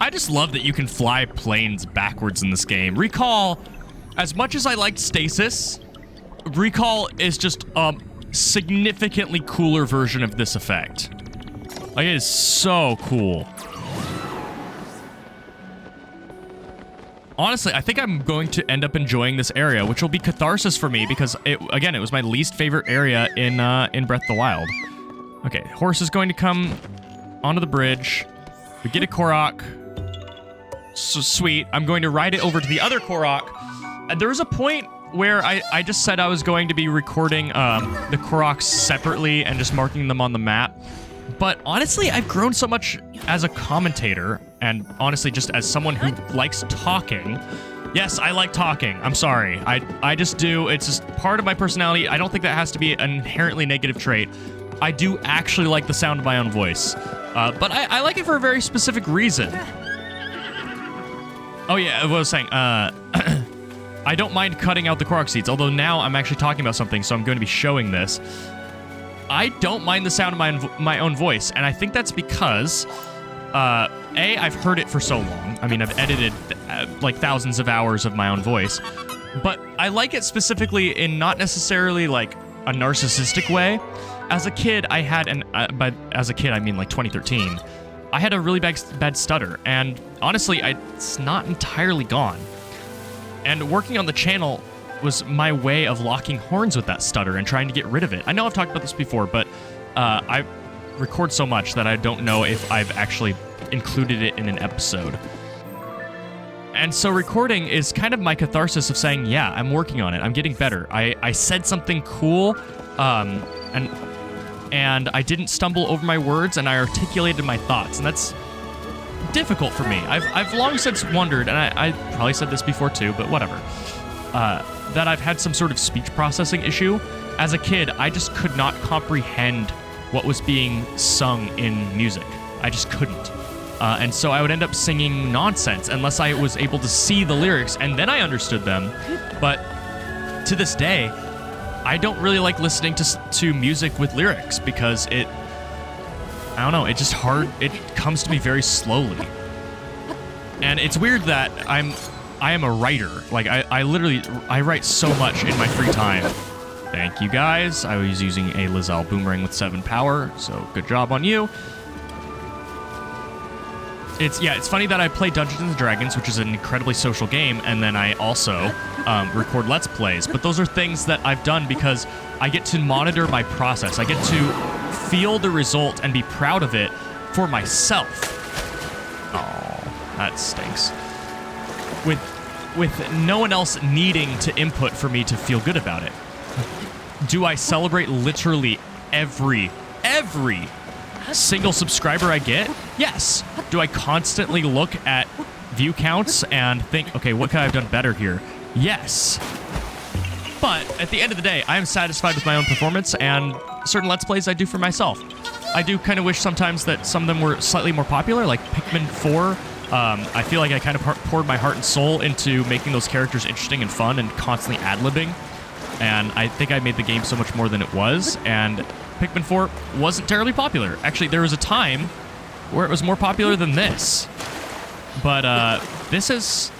I just love that you can fly planes backwards in this game. Recall, as much as I liked Stasis, Recall is just a significantly cooler version of this effect. Like, it is so cool. Honestly, I think I'm going to end up enjoying this area, which will be catharsis for me because, it was my least favorite area in Breath of the Wild. Okay, horse is going to come onto the bridge. We get a Korok. So sweet. I'm going to ride it over to the other Korok. And there was a point where I just said I was going to be recording the Koroks separately and just marking them on the map. But honestly, I've grown so much as a commentator, and honestly just as someone who likes talking. Yes, I like talking. I'm sorry. I just do. It's just part of my personality. I don't think that has to be an inherently negative trait. I do actually like the sound of my own voice. But I like it for a very specific reason. Oh yeah, what I was saying, I don't mind cutting out the Korok seeds, although now I'm actually talking about something, so I'm going to be showing this. I don't mind the sound of my own voice, and I think that's because, A, I've heard it for so long. I mean, I've edited, like, thousands of hours of my own voice. But I like it specifically in not necessarily, like, a narcissistic way. As a kid, I had by as a kid, I mean, like, 2013. I had a really bad stutter, and honestly, it's not entirely gone. And working on the channel was my way of locking horns with that stutter and trying to get rid of it. I know I've talked about this before, but I record so much that I don't know if I've actually included it in an episode. And so recording is kind of my catharsis of saying, yeah, I'm working on it. I'm getting better. I said something cool, and I didn't stumble over my words, and I articulated my thoughts, and that's difficult for me. I've long since wondered, and I probably said this before too, but whatever, that I've had some sort of speech processing issue. As a kid, I just could not comprehend what was being sung in music. I just couldn't. And so I would end up singing nonsense unless I was able to see the lyrics, and then I understood them. But to this day, I don't really like listening to music with lyrics because I don't know, it's just hard. It comes to me very slowly. And it's weird that I am a writer. Like, I literally write so much in my free time. Thank you, guys. I was using a Lizelle Boomerang with 7 power, so good job on you. It's funny that I play Dungeons & Dragons, which is an incredibly social game, and then I also record Let's Plays. But those are things that I've done because I get to monitor my process. I get to feel the result and be proud of it for myself. Oh, that stinks. With no one else needing to input for me to feel good about it. Do I celebrate literally every single subscriber I get? Yes. Do I constantly look at view counts and think, okay, what could I have done better here? Yes. But at the end of the day, I am satisfied with my own performance, and certain Let's Plays I do for myself. I do kind of wish sometimes that some of them were slightly more popular, like Pikmin 4. I feel like I kind of poured my heart and soul into making those characters interesting and fun and constantly ad-libbing. And I think I made the game so much more than it was, and Pikmin 4 wasn't terribly popular. Actually, there was a time where it was more popular than this. But this has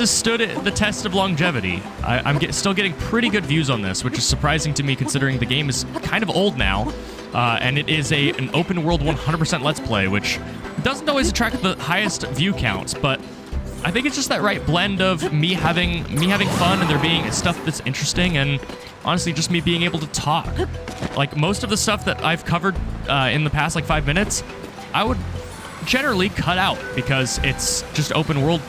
stood the test of longevity. I'm still getting pretty good views on this, which is surprising to me considering the game is kind of old now. And it is an open world 100% Let's Play, which doesn't always attract the highest view counts, but I think it's just that right blend of me having fun and there being stuff that's interesting, and honestly just me being able to talk. Like, most of the stuff that I've covered in the past, like, 5 minutes, I would generally cut out because it's just open world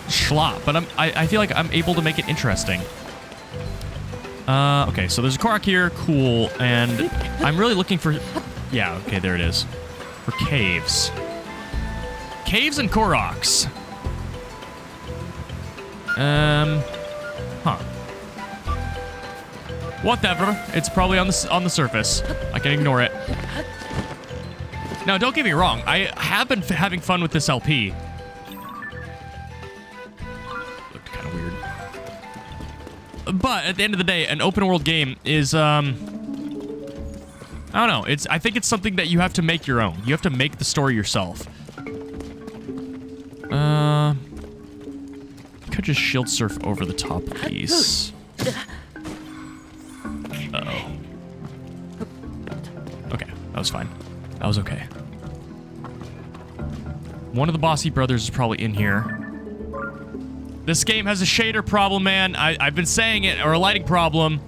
schlop, but I feel like I'm able to make it interesting. Okay, so there's a Korok here, cool, and I'm really looking for... Yeah, okay, there it is. For caves. Caves and Koroks. Huh. Whatever. It's probably on the surface. I can ignore it. Now, don't get me wrong. I have been having fun with this LP. Looked kind of weird. But at the end of the day, an open world game is, I don't know. I think it's something that you have to make your own. You have to make the story yourself. Could just shield surf over the top of these. Uh-oh. Okay, that was fine. That was okay. One of the Bossy brothers is probably in here. This game has a shader problem, man. I've been saying it, or a lighting problem.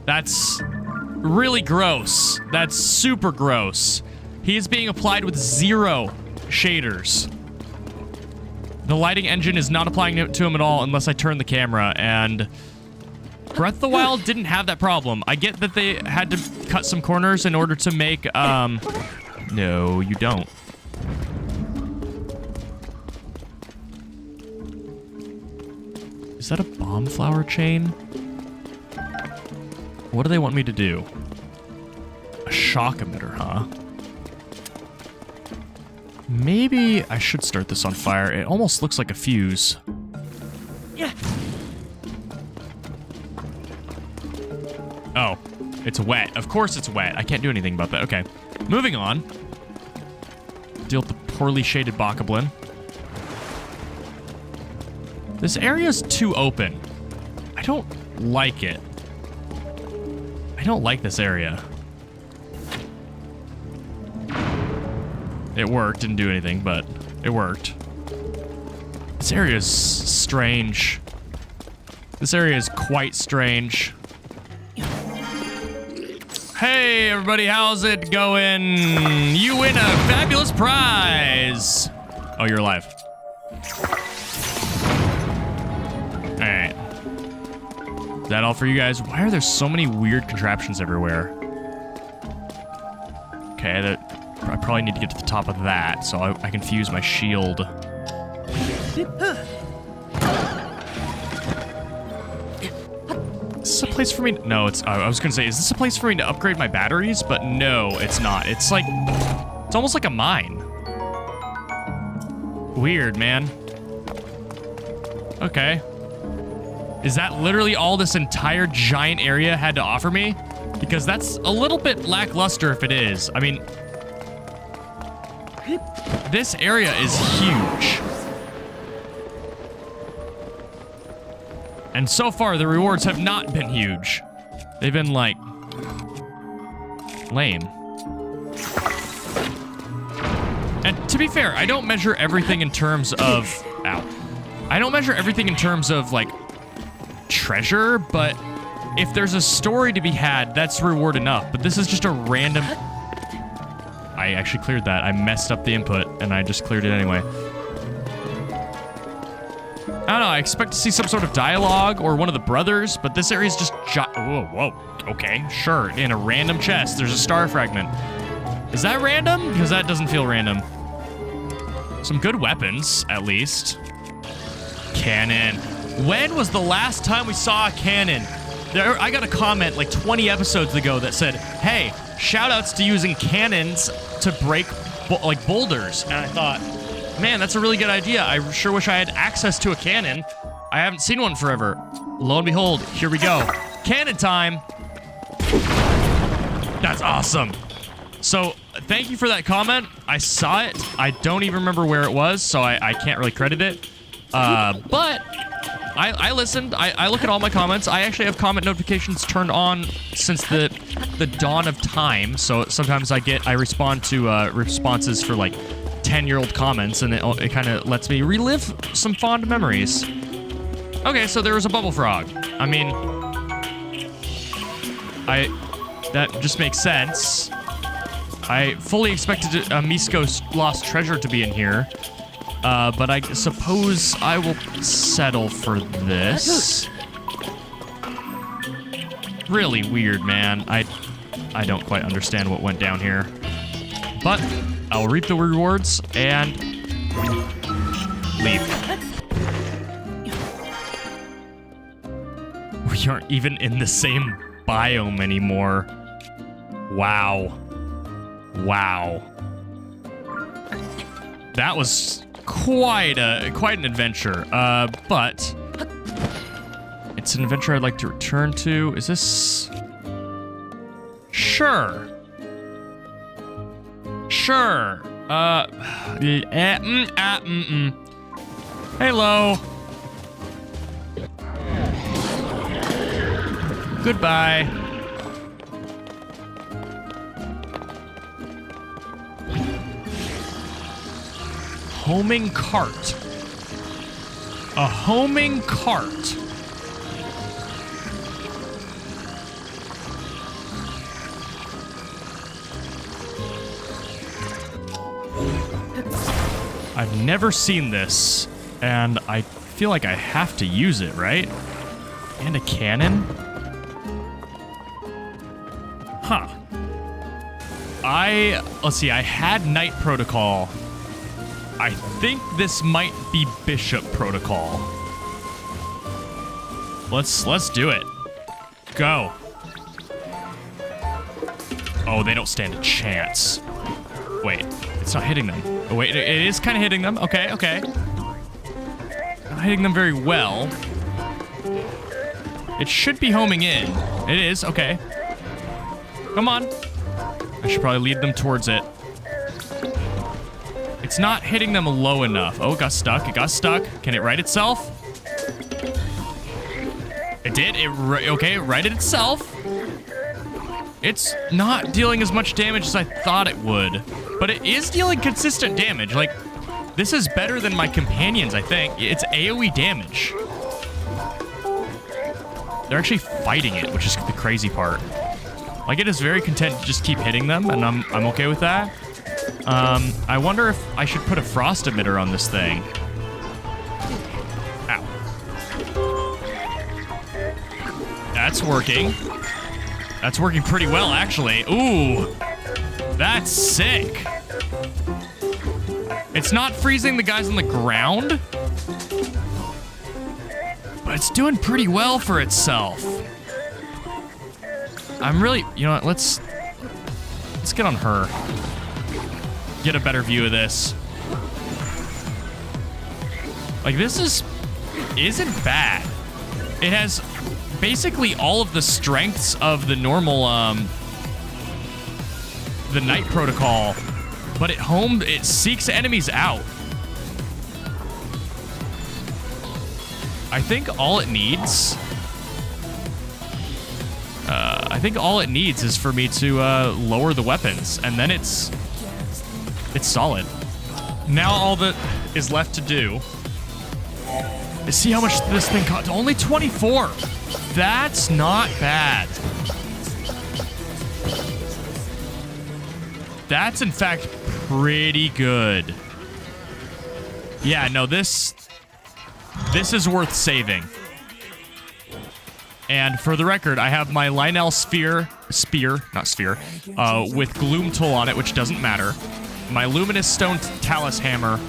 That's really gross. That's super gross. He is being applied with 0 shaders. The lighting engine is not applying it to him at all unless I turn the camera, and Breath of the Wild didn't have that problem. I get that they had to cut some corners in order to make, no, you don't. Is that a bomb flower chain? What do they want me to do? A shock emitter, huh? Maybe I should start this on fire. It almost looks like a fuse. Yeah. Oh, it's wet. Of course it's wet. I can't do anything about that. Okay, moving on. Deal with the poorly shaded Bokoblin. This area's too open. I don't like it. I don't like this area. It worked, didn't do anything, but it worked. This area is strange. This area is quite strange. Hey, everybody, how's it going? You win a fabulous prize. Oh, you're alive. All right. Is that all for you guys? Why are there so many weird contraptions everywhere? Okay, I probably need to get to the top of that, so I can fuse my shield. Is this a place for me? No, it's. I was gonna say, is this a place for me to upgrade my batteries? But no, it's not. It's like, it's almost like a mine. Weird, man. Okay. Is that literally all this entire giant area had to offer me? Because that's a little bit lackluster if it is. I mean, this area is huge. And so far, the rewards have not been huge. They've been, like, lame. And to be fair, I don't measure everything in terms of... Ow. I don't measure everything in terms of, like, treasure, but if there's a story to be had, that's reward enough. But this is just a random... I actually cleared that. I messed up the input, and I just cleared it anyway. I don't know, I expect to see some sort of dialogue or one of the brothers, but this area's just whoa, okay, sure. In a random chest, there's a star fragment. Is that random? Because that doesn't feel random. Some good weapons, at least. Cannon. When was the last time we saw a cannon? I got a comment like 20 episodes ago that said, hey, shoutouts to using cannons to break like boulders. And I thought, man, that's a really good idea. I sure wish I had access to a cannon. I haven't seen one forever. Lo and behold, here we go. Cannon time. That's awesome. So thank you for that comment. I saw it. I don't even remember where it was, so I can't really credit it. But I listened. I look at all my comments. I actually have comment notifications turned on since the dawn of time. So sometimes I respond to responses for like 10-year-old comments, and it kind of lets me relive some fond memories. Okay, so there was a bubble frog. I mean, that just makes sense. I fully expected Misko's lost treasure to be in here, but I suppose I will settle for this. Really weird, man. I don't quite understand what went down here, but I'll reap the rewards and leave. We aren't even in the same biome anymore. Wow. Wow. That was quite an adventure. But it's an adventure I'd like to return to. Is this? Sure. Sure. Hello. Goodbye. Homing cart. A homing cart. I've never seen this, and I feel like I have to use it, right? And a cannon? Huh. Let's see, I had Knight Protocol. I think this might be Bishop Protocol. Let's do it. Go. Oh, they don't stand a chance. Wait, it's not hitting them. Oh, wait, it is kind of hitting them. Okay, okay. Not hitting them very well. It should be homing in. It is, okay. Come on. I should probably lead them towards it. It's not hitting them low enough. Oh, it got stuck. It got stuck. Can it right itself? It did. Okay, it righted itself. It's not dealing as much damage as I thought it would. But it is dealing consistent damage. Like, this is better than my companions, I think. It's AoE damage. They're actually fighting it, which is the crazy part. Like, it is very content to just keep hitting them, and I'm okay with that. I wonder if I should put a frost emitter on this thing. Ow. That's working. That's working pretty well, actually. Ooh. That's sick. It's not freezing the guys on the ground, but it's doing pretty well for itself. I'm really, you know what, let's get on her. Get a better view of this. Like, this isn't bad. It has basically all of the strengths of the normal, the Knight Protocol, but it seeks enemies out. I think all it needs is for me to lower the weapons, and then it's solid. Now all that is left to do is see how much this thing costs. Only 24. That's not bad. That's in fact pretty good. Yeah, no, this is worth saving. And for the record, I have my Lionel spear, with Gloom Toll on it, which doesn't matter. My Luminous Stone Talus Hammer,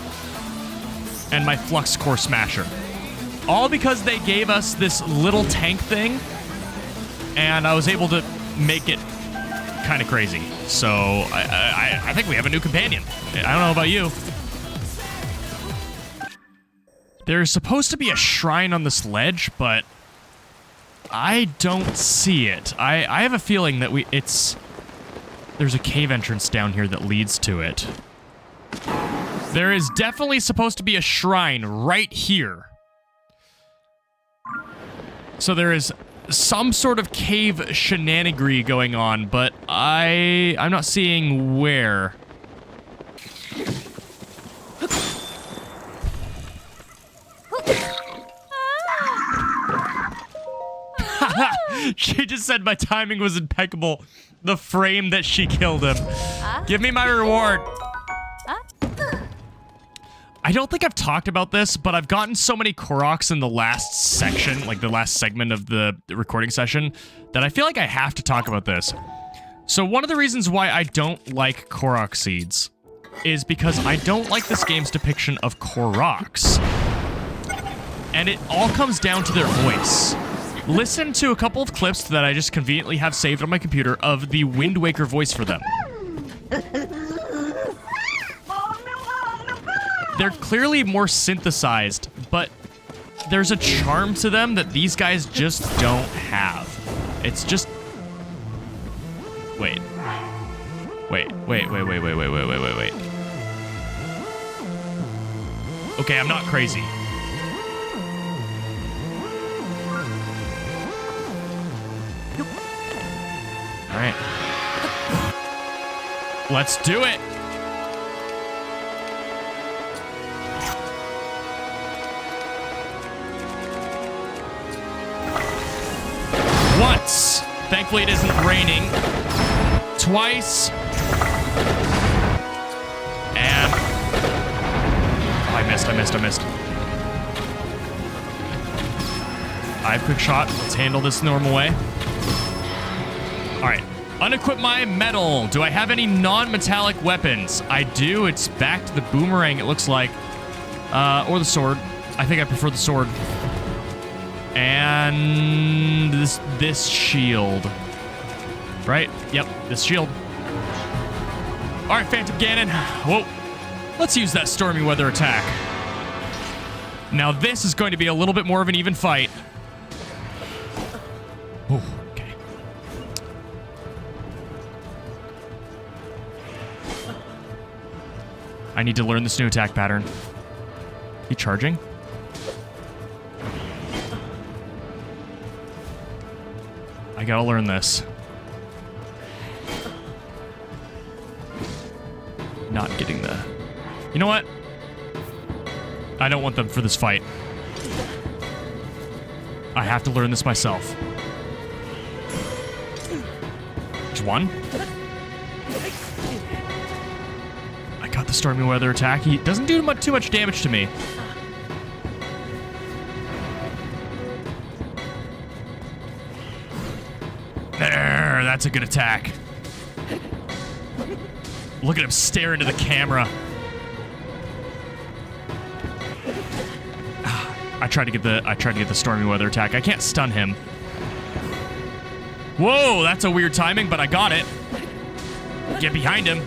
and my Flux Core Smasher. All because they gave us this little tank thing, and I was able to make it kind of crazy. So I think we have a new companion. I don't know about you. There's supposed to be a shrine on this ledge, but I don't see it. I have a feeling that there's a cave entrance down here that leads to it. There is definitely supposed to be a shrine right here. So there is some sort of cave shenanigans going on, but I'm not seeing where. She just said my timing was impeccable. The frame that she killed him. Give me my reward. I don't think I've talked about this, but I've gotten so many Koroks in the last section, like the last segment of the recording session, that I feel like I have to talk about this. So one of the reasons why I don't like Korok seeds is because I don't like this game's depiction of Koroks. And it all comes down to their voice. Listen to a couple of clips that I just conveniently have saved on my computer of the Wind Waker voice for them. They're clearly more synthesized, but there's a charm to them that these guys just don't have. It's just... Wait. Okay, I'm not crazy. All right. Let's do it. Once. Thankfully, it isn't raining. Twice. And... oh, I missed. I have quick shot. Let's handle this the normal way. All right. Unequip my metal. Do I have any non-metallic weapons? I do. It's back to the boomerang, it looks like. Or the sword. I think I prefer the sword. And this shield. Right? Yep, this shield. All right, Phantom Ganon. Whoa. Let's use that stormy weather attack. Now this is going to be a little bit more of an even fight. Oh, okay. I need to learn this new attack pattern. He charging? I gotta learn this. Not getting the... you know what? I don't want them for this fight. I have to learn this myself. Just one. I got the stormy weather attack. He doesn't do too much damage to me. There, that's a good attack. Look at him stare into the camera. I tried to get the stormy weather attack. I can't stun him. Whoa, that's a weird timing, but I got it. Get behind him.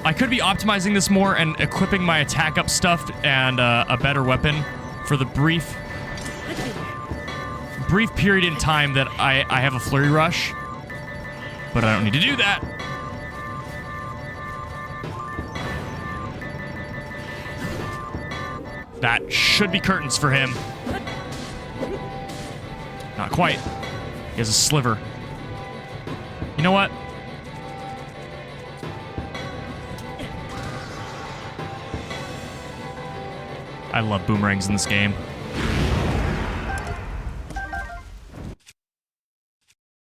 I could be optimizing this more and equipping my attack up stuff and a better weapon for the brief period in time that I have a flurry rush. But I don't need to do that. That should be curtains for him. Not quite. He has a sliver. You know what? I love boomerangs in this game.